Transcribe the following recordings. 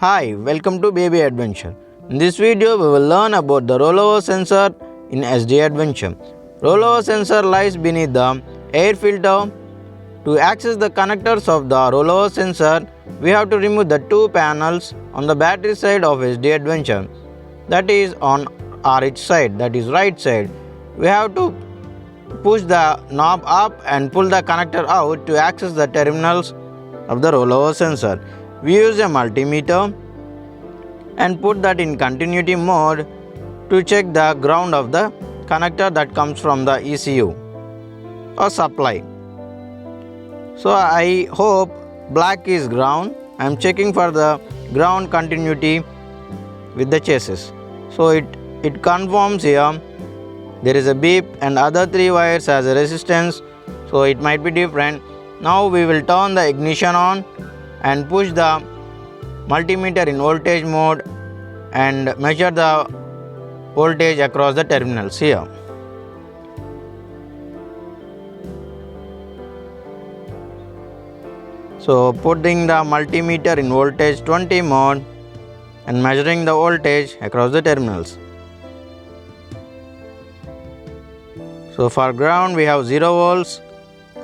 Hi, welcome to Yezdi Adventure. In this video, we will learn about the rollover sensor in Yezdi Adventure. Rollover sensor lies beneath the air filter. To access the connectors of the rollover sensor, we have to remove the two panels on the battery side of Yezdi Adventure. That is on RH side, that is right side. We have to push the knob up and pull the connector out to access the terminals of the rollover sensor. We use a multimeter and put that in continuity mode to check the ground of the connector that comes from the ECU or supply. So I hope black is ground. I am checking for the ground continuity with the chassis. So it confirms here there is a beep and other three wires has a resistance, so it might be different. Now we will turn the ignition on and push the multimeter in voltage mode and measure the voltage across the terminals here. So putting the multimeter in voltage 20 mode and measuring the voltage across the terminals. So for ground we have 0 volts.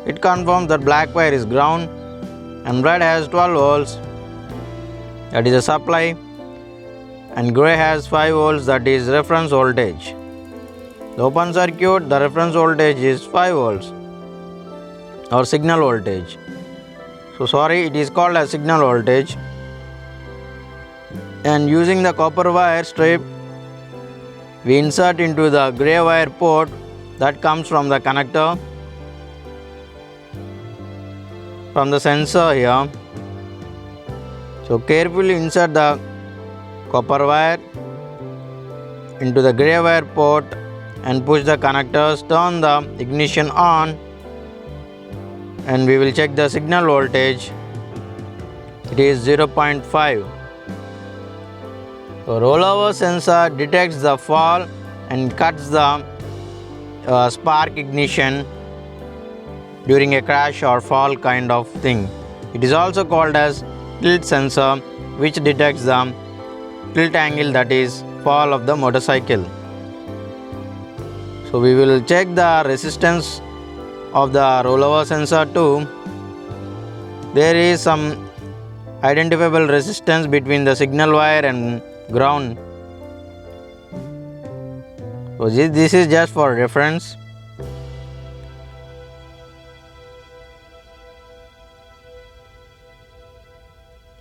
It confirms that black wire is ground and red has 12 volts, that is a supply, and grey has 5 volts, that is reference voltage. The open circuit, the reference voltage is 5 volts or signal voltage. So sorry, it is called as signal voltage. And using the copper wire strip, we insert into the grey wire port that comes from the connector from the sensor here. So carefully insert the copper wire into the grey wire port and push the connectors, turn the ignition on, and we will check the signal voltage. It is 0.5. So rollover sensor detects the fall and cuts the spark ignition during a crash or fall kind of thing. It is also called as tilt sensor, which detects the tilt angle, that is fall of the motorcycle. So we will check the resistance of the rollover sensor too. There is some identifiable resistance between the signal wire and ground. So this is just for reference.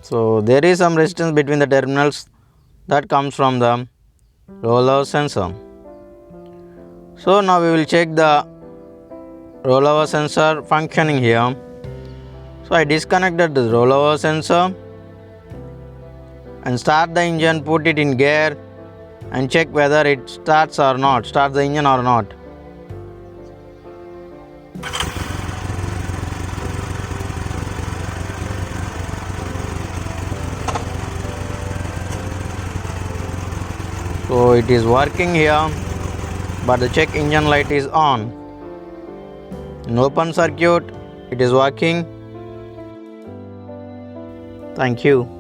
So there is some resistance between the terminals that comes from the rollover sensor. So now we will check the rollover sensor functioning here. So I disconnected the rollover sensor and start the engine, put it in gear and check whether it starts or not, start the engine or not. So it is working here, but the check engine light is on. In open circuit, it is working. Thank you.